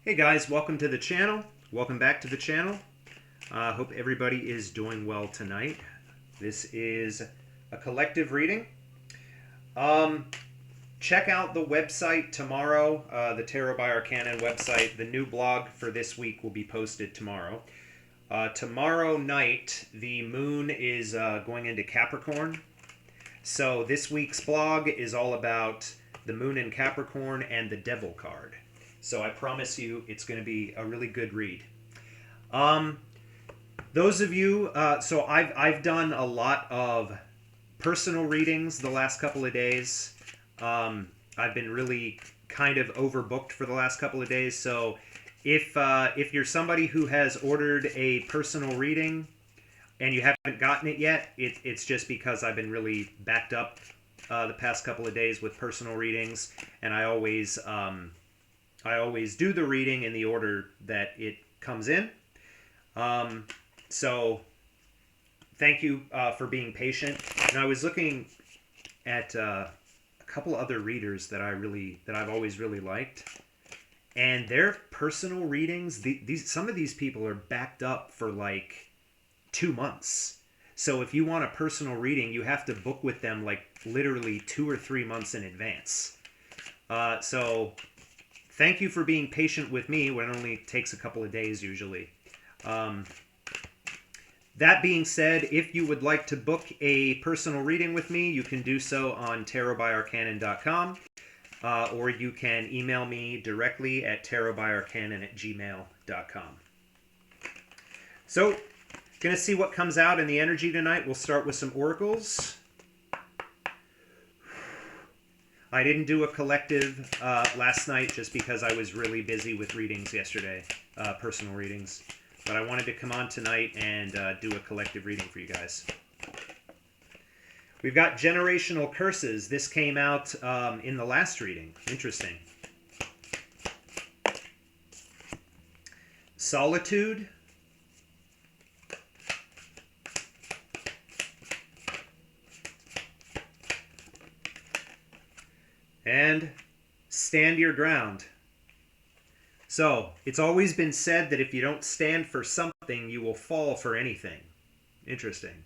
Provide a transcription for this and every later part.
Hey guys, welcome to the channel. Welcome back to the channel. Hope everybody is doing well tonight. This is a collective reading. Check out the website tomorrow, the Tarot by Arcanon website. The new blog for this week will be posted tomorrow. Tomorrow night, the moon is going into Capricorn. So this week's blog is all about the moon in Capricorn and the Devil card. So I promise you it's going to be a really good read. Those of you, so I've done a lot of personal readings the last couple of days. I've been really kind of overbooked for the last couple of days. So if you're somebody who has ordered a personal reading and you haven't gotten it yet, it's just because I've been really backed up the past couple of days with personal readings, and I always do the reading in the order that it comes in. So thank you for being patient. And I was looking at a couple other readers that I've always really liked, and their personal readings, some of these people are backed up for like 2 months. So if you want a personal reading, you have to book with them like literally 2 or 3 months in advance. So thank you for being patient with me when it only takes a couple of days usually. That being said, if you would like to book a personal reading with me, you can do so on tarotbyarcanon.com, or you can email me directly at tarotbyarcanon@gmail.com. So, going to see what comes out in the energy tonight. We'll start with some oracles. I didn't do a collective last night just because I was really busy with readings yesterday, personal readings. But I wanted to come on tonight and do a collective reading for you guys. We've got generational curses. This came out in the last reading. Interesting. Solitude. And stand your ground. So, it's always been said that if you don't stand for something, you will fall for anything. Interesting.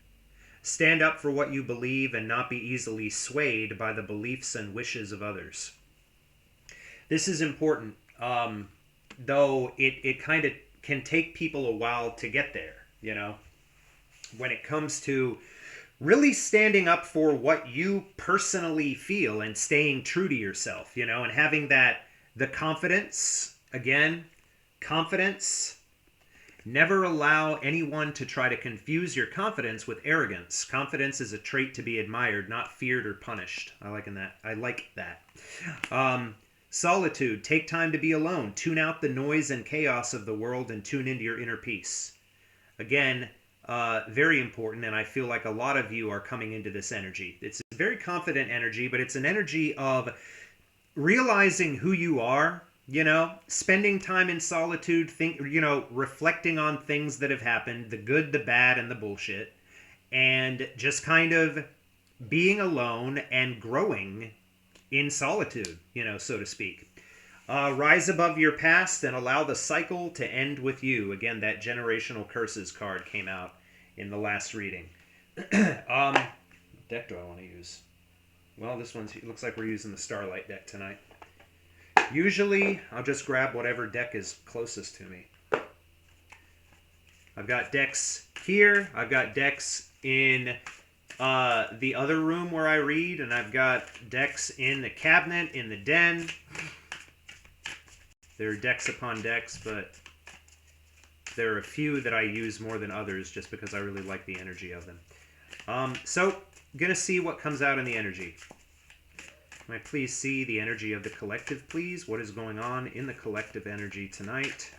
Stand up for what you believe and not be easily swayed by the beliefs and wishes of others. This is important, though it kind of can take people a while to get there, you know, when it comes to really standing up for what you personally feel and staying true to yourself, you know, and having the confidence. Again, confidence. Never allow anyone to try to confuse your confidence with arrogance. Confidence is a trait to be admired, not feared or punished. I like that. Solitude. Take time to be alone. Tune out the noise and chaos of the world and tune into your inner peace. Again, very important, and I feel like a lot of you are coming into this energy. It's a very confident energy, but it's an energy of realizing who you are. You know, spending time in solitude, reflecting on things that have happened, the good, the bad, and the bullshit, and just kind of being alone and growing in solitude, you know, so to speak. Rise above your past and allow the cycle to end with you. Again, that generational curses card came out in the last reading. What deck do I want to use? Well, this it looks like we're using the Starlight deck tonight. Usually, I'll just grab whatever deck is closest to me. I've got decks here. I've got decks in the other room where I read, and I've got decks in the cabinet, in the den. There are decks upon decks, but there are a few that I use more than others just because I really like the energy of them. So, going to see what comes out in the energy. Can I please see the energy of the collective, please? What is going on in the collective energy tonight?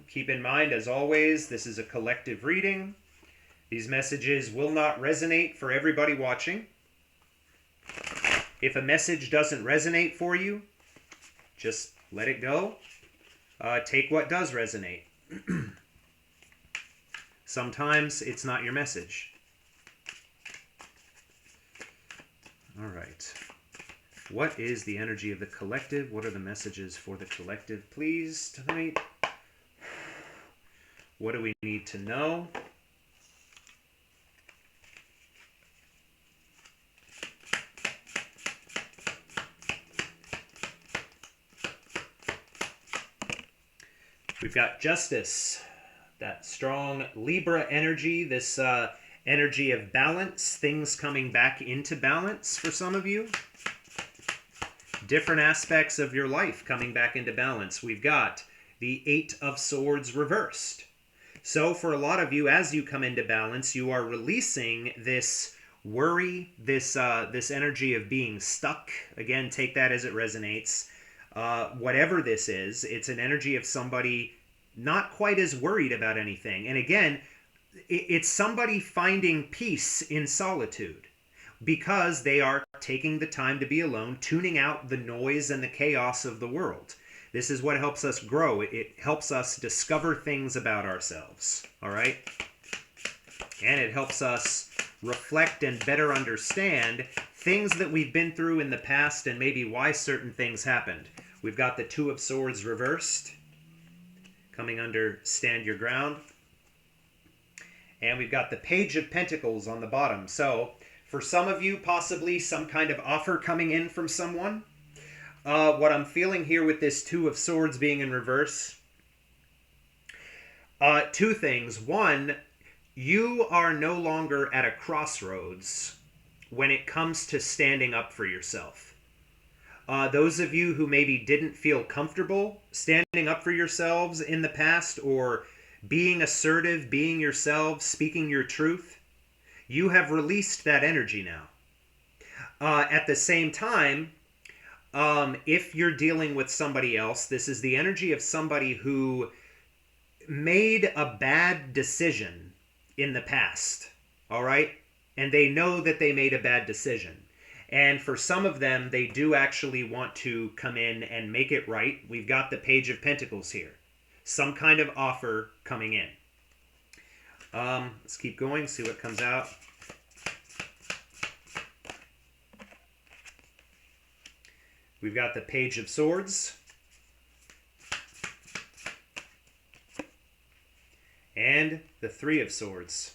Keep in mind, as always, this is a collective reading. These messages will not resonate for everybody watching. If a message doesn't resonate for you, just let it go. Take what does resonate. Sometimes it's not your message. All right. What is the energy of the collective? What are the messages for the collective, please, tonight? What do we need to know? We've got justice, that strong Libra energy, this energy of balance, things coming back into balance for some of you. Different aspects of your life coming back into balance. We've got the Eight of Swords reversed. So for a lot of you, as you come into balance, you are releasing this worry, this energy of being stuck. Again, take that as it resonates. Whatever this is, it's an energy of somebody not quite as worried about anything. And again, it's somebody finding peace in solitude because they are taking the time to be alone, tuning out the noise and the chaos of the world. This is what helps us grow. It helps us discover things about ourselves, all right? And it helps us reflect and better understand things that we've been through in the past and maybe why certain things happened. We've got the Two of Swords reversed, coming under Stand Your Ground. And we've got the Page of Pentacles on the bottom. So for some of you, possibly some kind of offer coming in from someone. What I'm feeling here with this Two of Swords being in reverse, two things. One, you are no longer at a crossroads when it comes to standing up for yourself. Those of you who maybe didn't feel comfortable standing up for yourselves in the past or being assertive, being yourselves, speaking your truth, you have released that energy now. At the same time, if you're dealing with somebody else, this is the energy of somebody who made a bad decision in the past, all right? And they know that they made a bad decision. And for some of them, they do actually want to come in and make it right. We've got the Page of Pentacles here. Some kind of offer coming in. Let's keep going, see what comes out. We've got the Page of Swords. And the Three of Swords.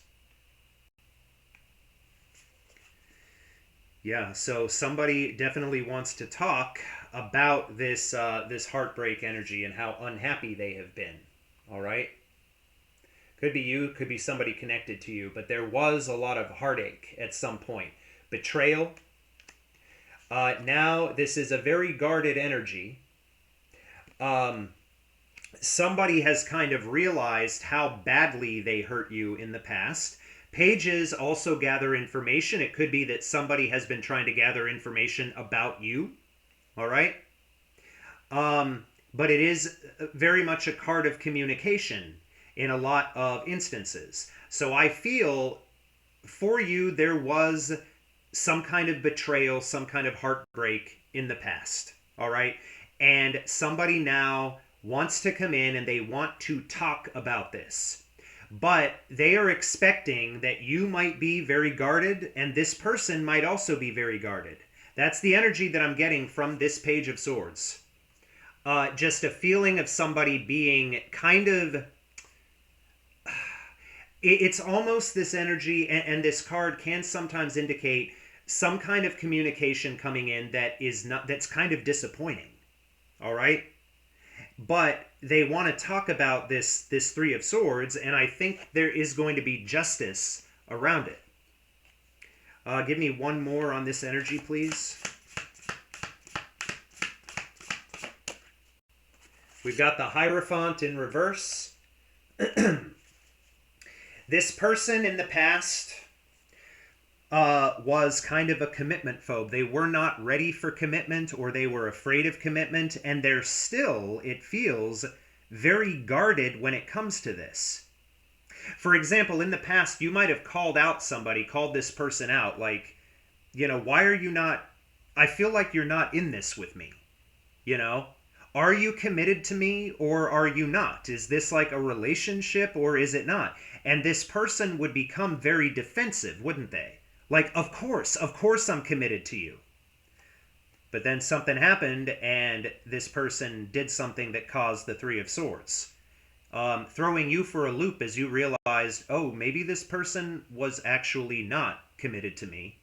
Yeah, so somebody definitely wants to talk about this this heartbreak energy and how unhappy they have been. All right? Could be you, could be somebody connected to you, but there was a lot of heartache at some point. Betrayal. Now, this is a very guarded energy. Somebody has kind of realized how badly they hurt you in the past. Pages also gather information. It could be that somebody has been trying to gather information about you. All right? But it is very much a card of communication in a lot of instances. So I feel for you there was some kind of betrayal, some kind of heartbreak in the past. All right? And somebody now wants to come in and they want to talk about this. But they are expecting that you might be very guarded and this person might also be very guarded. That's the energy that I'm getting from this Page of Swords. Just a feeling of somebody being kind of... It's almost this energy, and this card can sometimes indicate some kind of communication coming in that's kind of disappointing. All right? But they want to talk about this Three of Swords, and I think there is going to be justice around it. Give me one more on this energy, please. We've got the Hierophant in reverse. This person in the past was kind of a commitment phobe. They were not ready for commitment, or they were afraid of commitment, and they're still, it feels, very guarded when it comes to this. For example, in the past, you might have called out somebody, called this person out, like, you know, why are you not, I feel like you're not in this with me, you know? Are you committed to me or are you not? Is this like a relationship or is it not? And this person would become very defensive, wouldn't they? Like, of course I'm committed to you. But then something happened, and this person did something that caused the Three of Swords. Throwing you for a loop as you realized, oh, maybe this person was actually not committed to me,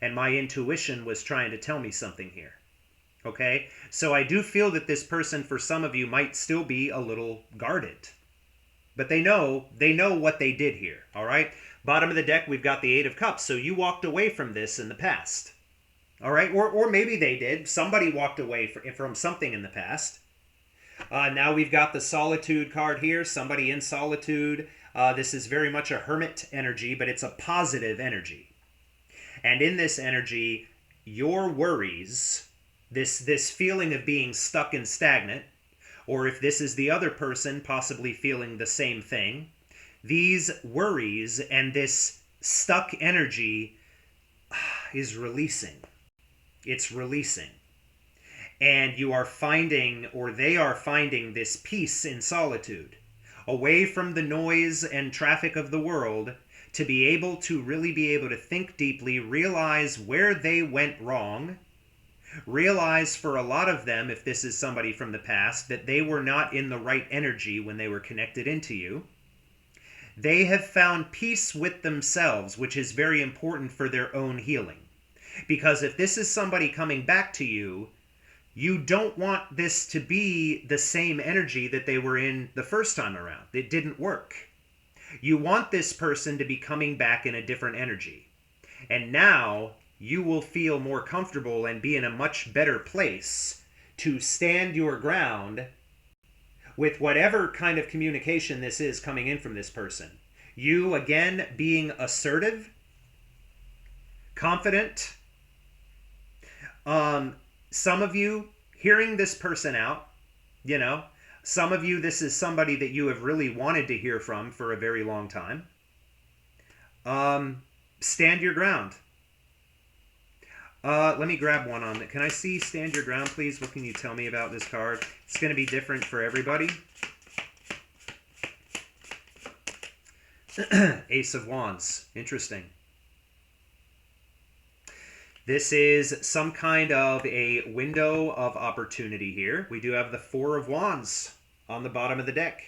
and my intuition was trying to tell me something here. Okay? So I do feel that this person, for some of you, might still be a little guarded. But they know what they did here, all right? Bottom of the deck, we've got the Eight of Cups. So you walked away from this in the past. All right? Or maybe they did. Somebody walked away from something in the past. Now we've got the Solitude card here. Somebody in solitude. This is very much a hermit energy, but it's a positive energy. And in this energy, your worries, this feeling of being stuck and stagnant, or if this is the other person possibly feeling the same thing, these worries and this stuck energy is releasing. It's releasing. And you are finding, or they are finding, this peace in solitude, away from the noise and traffic of the world, to be able to really be able to think deeply, realize where they went wrong, realize for a lot of them, if this is somebody from the past, that they were not in the right energy when they were connected into you. They have found peace with themselves, which is very important for their own healing. Because if this is somebody coming back to you, you don't want this to be the same energy that they were in the first time around. It didn't work. You want this person to be coming back in a different energy. And now you will feel more comfortable and be in a much better place to stand your ground with whatever kind of communication this is coming in from this person. You, again, being assertive, confident. Some of you hearing this person out, some of you, this is somebody that you have really wanted to hear from for a very long time. Stand your ground. Let me grab one on that. Can I see Stand Your Ground, please? What can you tell me about this card? It's going to be different for everybody. Ace of Wands. Interesting. This is some kind of a window of opportunity here. We do have the Four of Wands on the bottom of the deck.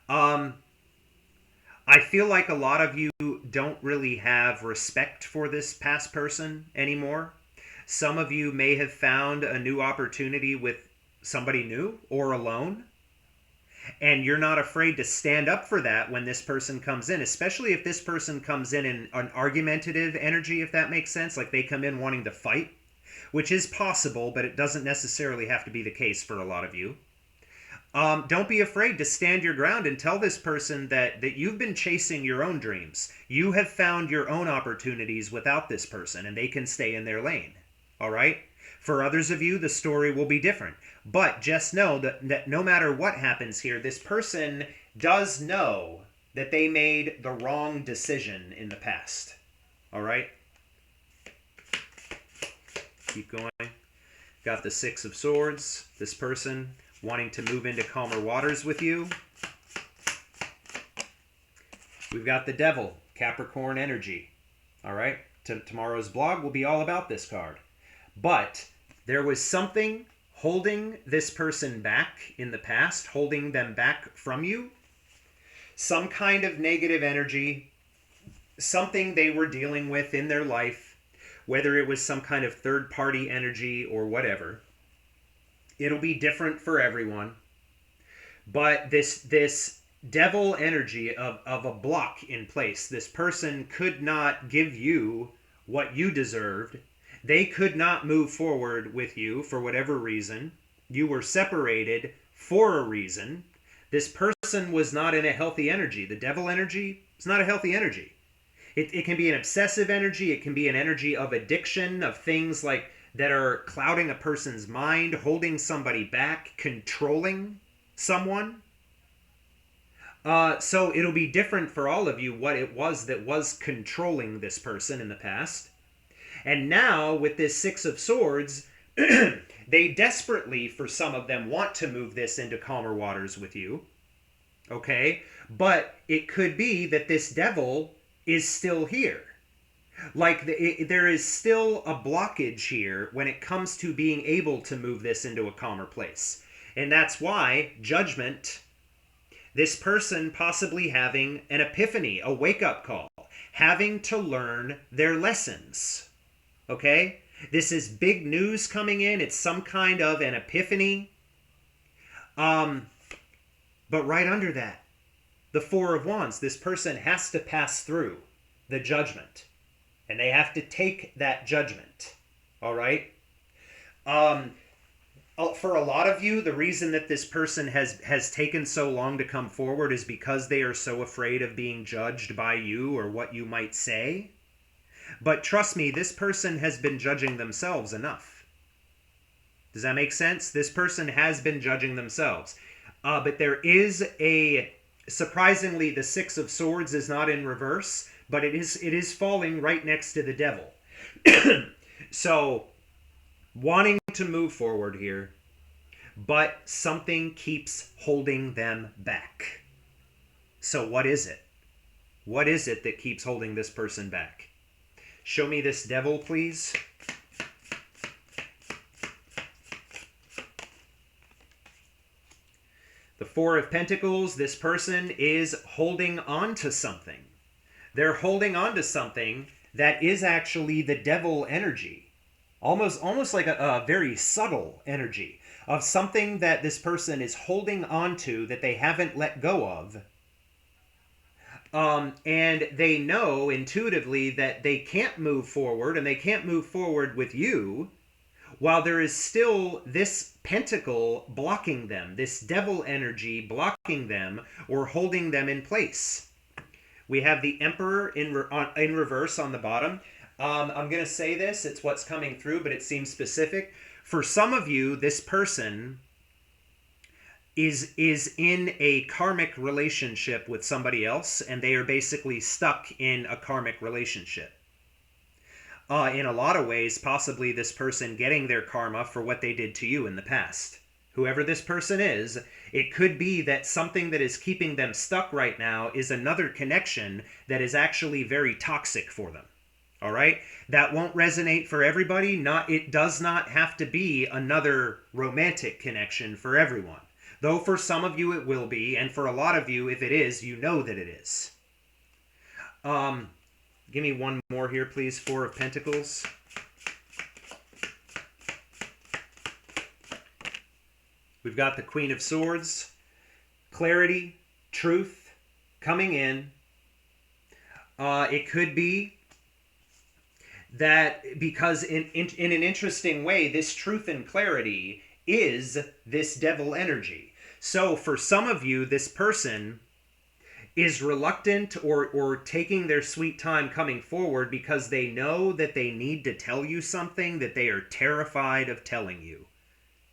I feel like a lot of you don't really have respect for this past person anymore. Some of you may have found a new opportunity with somebody new or alone. And you're not afraid to stand up for that when this person comes in, especially if this person comes in an argumentative energy, if that makes sense. Like they come in wanting to fight, which is possible, but it doesn't necessarily have to be the case for a lot of you. Don't be afraid to stand your ground and tell this person that you've been chasing your own dreams. You have found your own opportunities without this person, and they can stay in their lane. All right? For others of you, the story will be different. But just know that no matter what happens here, this person does know that they made the wrong decision in the past. All right? Keep going. Got the Six of Swords. This person wanting to move into calmer waters with you. We've got the Devil, Capricorn energy. All right? Tomorrow's blog will be all about this card. But there was something holding this person back in the past, holding them back from you. Some kind of negative energy, something they were dealing with in their life, whether it was some kind of third-party energy or whatever. It'll be different for everyone. But this devil energy of a block in place, this person could not give you what you deserved. They could not move forward with you for whatever reason. You were separated for a reason. This person was not in a healthy energy. The devil energy is not a healthy energy. It can be an obsessive energy. It can be an energy of addiction, of things like that are clouding a person's mind, holding somebody back, controlling someone. So it'll be different for all of you what it was that was controlling this person in the past. And now, with this Six of Swords, they desperately, for some of them, want to move this into calmer waters with you. Okay? But it could be that this devil is still here. Like there is still a blockage here when it comes to being able to move this into a calmer place. And that's why judgment, this person possibly having an epiphany, a wake up call, having to learn their lessons. Okay? This is big news coming in. It's some kind of an epiphany. But right under that, the Four of Wands, this person has to pass through the judgment. And they have to take that judgment. All right? For a lot of you, the reason that this person has taken so long to come forward is because they are so afraid of being judged by you or what you might say. But trust me, this person has been judging themselves enough. Does that make sense? This person has been judging themselves. But there is a... Surprisingly, the Six of Swords is not in reverse, but it is falling right next to the Devil. So, wanting to move forward here, but something keeps holding them back. So what is it? What is it that keeps holding this person back? Show me this Devil, please. The Four of Pentacles, this person is holding on to something. They're holding on to something that is actually the Devil energy. Almost like a very subtle energy of something that this person is holding on to that they haven't let go of. And they know intuitively that they can't move forward, and they can't move forward with you while there is still this pentacle blocking them, this Devil energy blocking them or holding them in place. We have the Emperor in reverse on the bottom. I'm going to say this, it's what's coming through, but it seems specific. For some of you, this person is in a karmic relationship with somebody else, and they are basically stuck in a karmic relationship. In a lot of ways, possibly this person getting their karma for what they did to you in the past. Whoever this person is, it could be that something that is keeping them stuck right now is another connection that is actually very toxic for them. All right? That won't resonate for everybody. It does not have to be another romantic connection for everyone. Though for some of you it will be, and for a lot of you, if it is, you know that it is. Give me one more here, please. Four of Pentacles. We've got the Queen of Swords. Clarity, truth, coming in. It could be that because in an interesting way, this truth and clarity is this Devil energy. So for some of you, this person is reluctant or taking their sweet time coming forward because they know that they need to tell you something that they are terrified of telling you.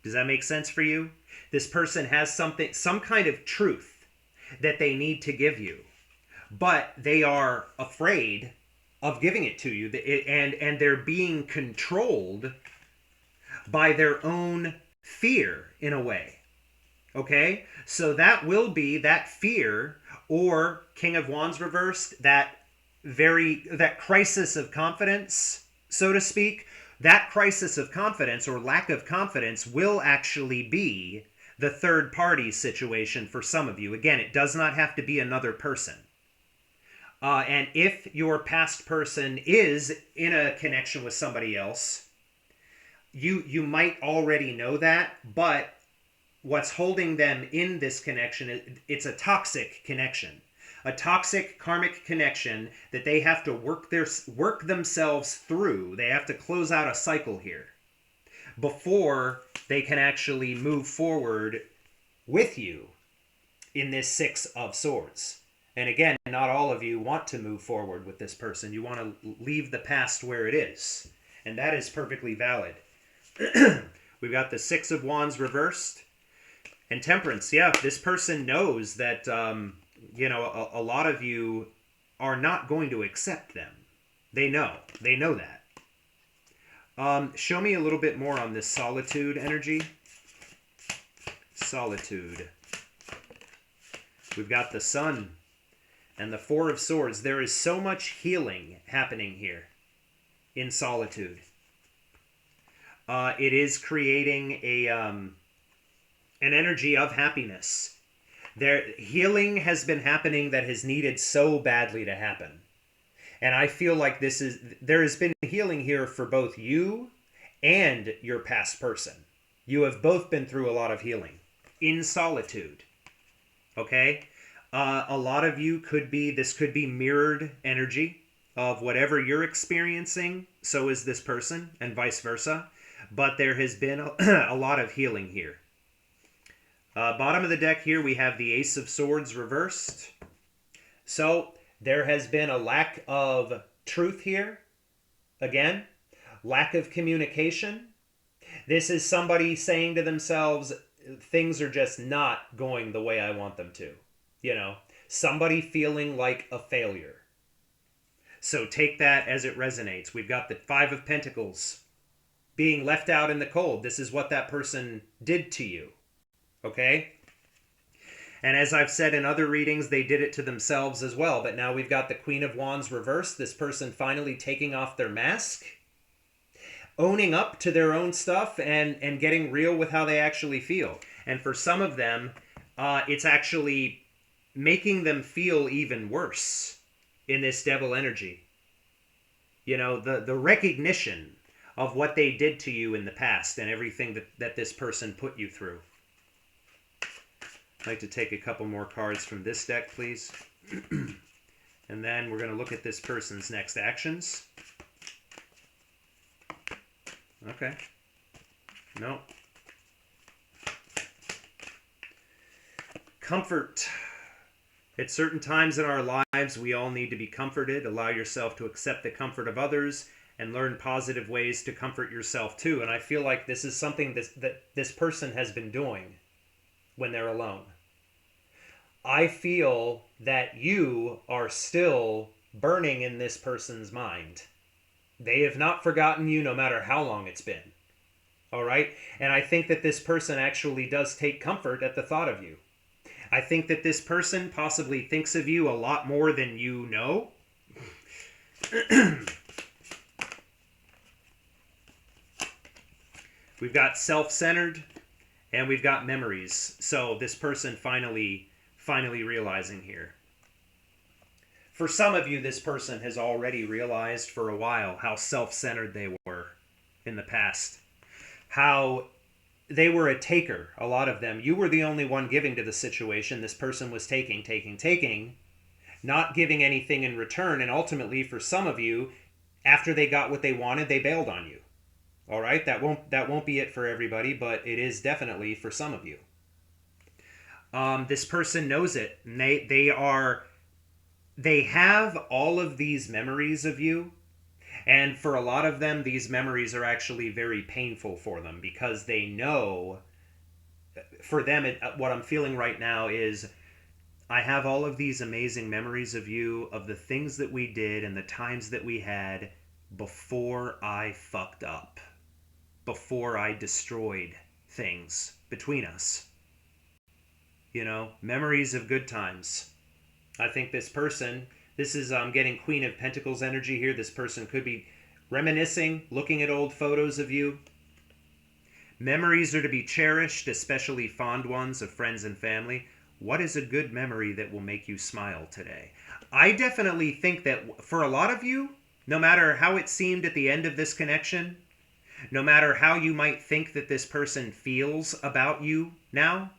Does that make sense for you? This person has some kind of truth that they need to give you, but they are afraid of giving it to you, and they're being controlled by their own fear in a way. Okay? So that will be that fear, or King of Wands reversed, that crisis of confidence, so to speak. That crisis of confidence or lack of confidence will actually be the third party situation for some of you. Again, it does not have to be another person. And if your past person is in a connection with somebody else, you might already know that, but what's holding them in this connection, it's a toxic connection. A toxic karmic connection that they have to work themselves through. They have to close out a cycle here before they can actually move forward with you in this Six of Swords. And again, not all of you want to move forward with this person. You want to leave the past where it is. And that is perfectly valid. We've got the Six of Wands reversed. And Temperance, yeah, this person knows that, a lot of you are not going to accept them. They know that. Show me a little bit more on this solitude energy. Solitude. We've got the Sun and the Four of Swords. There is so much healing happening here. in solitude. It is creating an energy of happiness. Healing has been happening that has needed so badly to happen. And I feel like there has been healing here for both you and your past person. You have both been through a lot of healing in solitude. Okay? A lot of you this could be mirrored energy of whatever you're experiencing, so is this person, and vice versa. But there has been a lot of healing here. Bottom of the deck here, we have the Ace of Swords reversed. So there has been a lack of truth here. Again, lack of communication. This is somebody saying to themselves, things are just not going the way I want them to. You know, somebody feeling like a failure. So take that as it resonates. We've got the Five of Pentacles being left out in the cold. This is what that person did to you. Okay? And as I've said in other readings, they did it to themselves as well. But now we've got the Queen of Wands reversed. This person finally taking off their mask, owning up to their own stuff, and getting real with how they actually feel. And for some of them, it's actually making them feel even worse in this devil energy. You know, the recognition of what they did to you in the past and everything that this person put you through. I'd like to take a couple more cards from this deck, please. And then we're going to look at this person's next actions. Okay. No. Comfort. At certain times in our lives, we all need to be comforted. Allow yourself to accept the comfort of others and learn positive ways to comfort yourself too. And I feel like this is something that this person has been doing when they're alone. I feel that you are still burning in this person's mind. They have not forgotten you no matter how long it's been. All right? And I think that this person actually does take comfort at the thought of you. I think that this person possibly thinks of you a lot more than you know. We've got self-centered and we've got memories. So this person finally realizing here. For some of you, this person has already realized for a while how self-centered they were in the past. How they were a taker, a lot of them. You were the only one giving to the situation. This person was taking, not giving anything in return. And ultimately, for some of you, after they got what they wanted, they bailed on you. All right? That won't be it for everybody, but it is definitely for some of you. This person knows it. And they have all of these memories of you. And for a lot of them, these memories are actually very painful for them because they know, for them, what I'm feeling right now is, I have all of these amazing memories of you, of the things that we did and the times that we had before I fucked up, before I destroyed things between us. You know, memories of good times. I think this person, this is, I'm getting Queen of Pentacles energy here. This person could be reminiscing, looking at old photos of you. Memories are to be cherished, especially fond ones of friends and family. What is a good memory that will make you smile today? I definitely think that for a lot of you, no matter how it seemed at the end of this connection, no matter how you might think that this person feels about you now,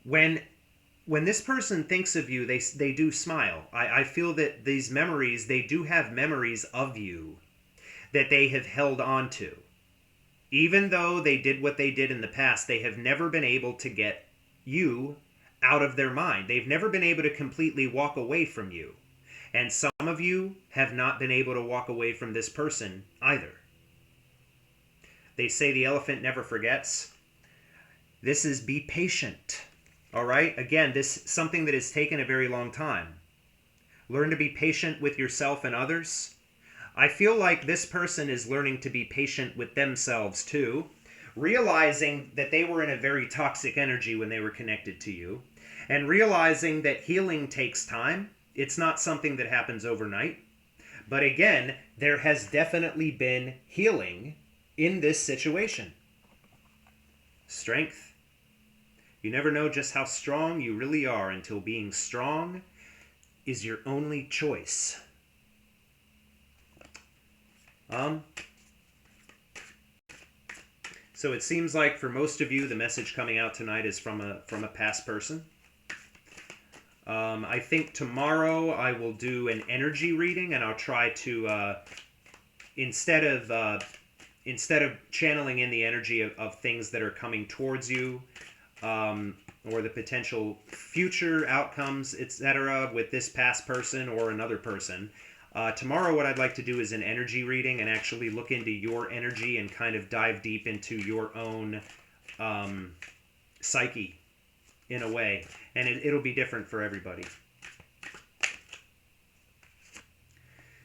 when this person thinks of you, they do smile. I feel that these memories, they do have memories of you that they have held on to. Even though they did what they did in the past, they have never been able to get you out of their mind. They've never been able to completely walk away from you. And some of you have not been able to walk away from this person either. They say the elephant never forgets. This is be patient. All right? Again, this is something that has taken a very long time. Learn to be patient with yourself and others. I feel like this person is learning to be patient with themselves too, realizing that they were in a very toxic energy when they were connected to you, and realizing that healing takes time. It's not something that happens overnight, But again, there has definitely been healing in this situation. Strength. You never know just how strong you really are until being strong is your only choice. So it seems like for most of you, the message coming out tonight is from a past person. I think tomorrow I will do an energy reading, and I'll try to instead of channeling in the energy of things that are coming towards you, or the potential future outcomes, etc., with this past person or another person. Tomorrow, what I'd like to do is an energy reading and actually look into your energy and kind of dive deep into your own psyche in a way. And it'll be different for everybody.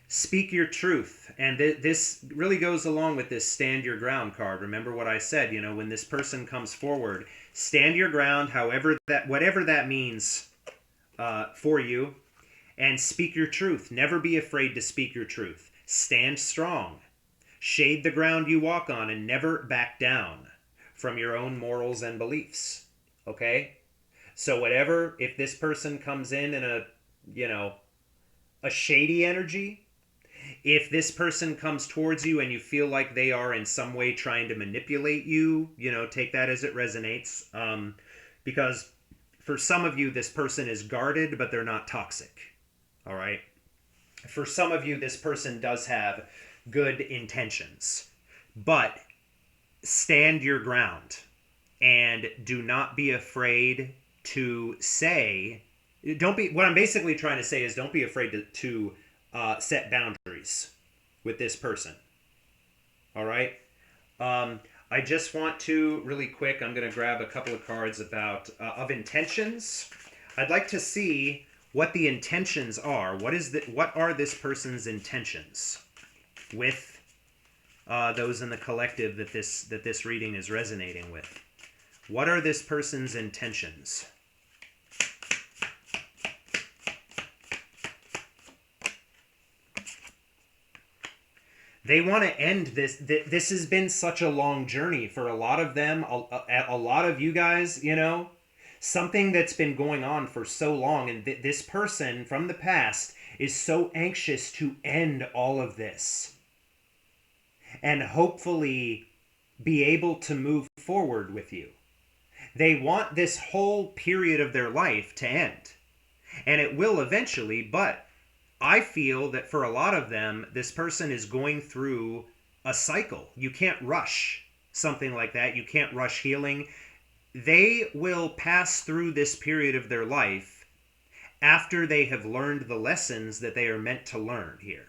Speak your truth. And this really goes along with this stand your ground card. Remember what I said, when this person comes forward, stand your ground, whatever that means for you. And speak your truth. Never be afraid to speak your truth. Stand strong. Shade the ground you walk on and never back down from your own morals and beliefs. Okay? So if this person comes in a shady energy, if this person comes towards you and you feel like they are in some way trying to manipulate you, take that as it resonates. Because for some of you, this person is guarded, but they're not toxic. All right. For some of you, this person does have good intentions, but stand your ground and do not be afraid to say, what I'm basically trying to say is don't be afraid to set boundaries with this person. All right. I just want to really quick, I'm going to grab a couple of cards of intentions. I'd like to see what the intentions are. What are this person's intentions with those in the collective that this reading is resonating with? What are this person's intentions? They want to end this. This has been such a long journey for a lot of them, a lot of you guys, something that's been going on for so long, and this person from the past is so anxious to end all of this and hopefully be able to move forward with you. They want this whole period of their life to end, and it will eventually, but I feel that for a lot of them, this person is going through a cycle. You can't rush something like that. You can't rush healing. They will pass through this period of their life after they have learned the lessons that they are meant to learn here.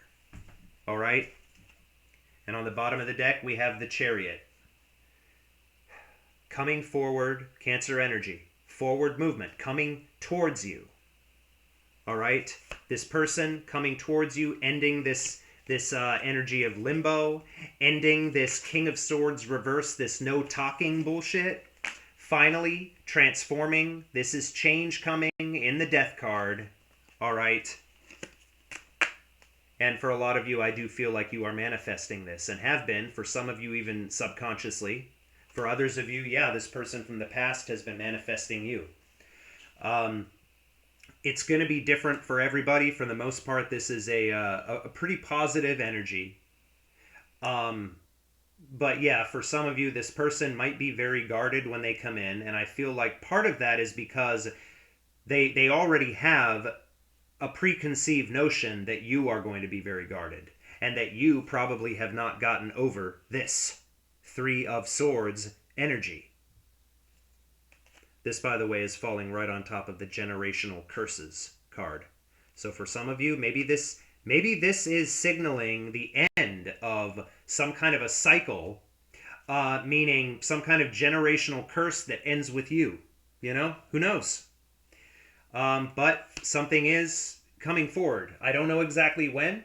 All right? And on the bottom of the deck, we have the Chariot. Coming forward, Cancer energy. Forward movement, coming towards you. All right? This person coming towards you, ending this energy of limbo, ending this King of Swords reverse, this no talking bullshit. Finally, transforming. This is change coming in the Death card. All right. And for a lot of you, I do feel like you are manifesting this and have been, for some of you even subconsciously. For others of you, yeah, this person from the past has been manifesting you. It's going to be different for everybody. For the most part, this is a pretty positive energy. But yeah, for some of you, this person might be very guarded when they come in. And I feel like part of that is because they already have a preconceived notion that you are going to be very guarded. And that you probably have not gotten over this Three of Swords energy. This, by the way, is falling right on top of the generational curses card. So for some of you, maybe this is signaling the end of some kind of a cycle, meaning some kind of generational curse that ends with you. Who knows? But something is coming forward. I don't know exactly when.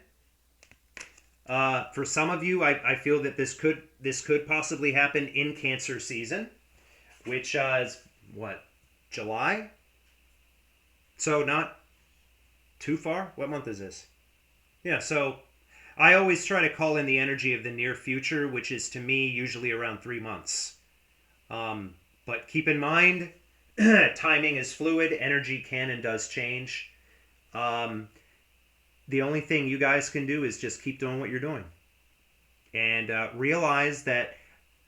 For some of you, I feel that this could possibly happen in Cancer season, which is July? So not too far. What month is this? Yeah, so I always try to call in the energy of the near future, which is to me usually around 3 months. Um, but keep in mind, timing is fluid. Energy can and does change. Um, the only thing you guys can do is just keep doing what you're doing, and realize that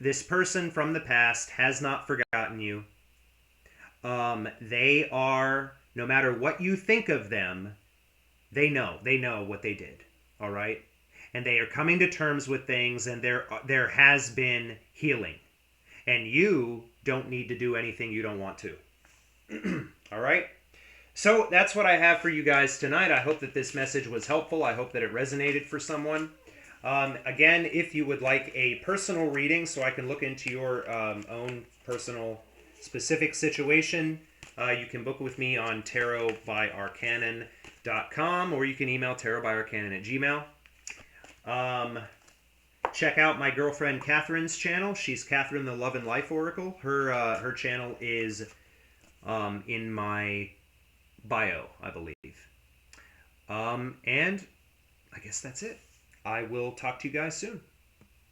this person from the past has not forgotten you. They are, no matter what you think of them, they know what they did. All right, and they are coming to terms with things, and there has been healing, and you don't need to do anything you don't want to. All right. So that's what I have for you guys tonight. I hope that this message was helpful. I hope that it resonated for someone. Again, if you would like a personal reading so I can look into your own personal specific situation, you can book with me on tarotbyarcanon.com, or you can email tarotbyarcanon@gmail. Check out my girlfriend Catherine's channel. She's Catherine the Love and Life Oracle. Her channel is in my bio, I believe. And I guess that's it. I will talk to you guys soon.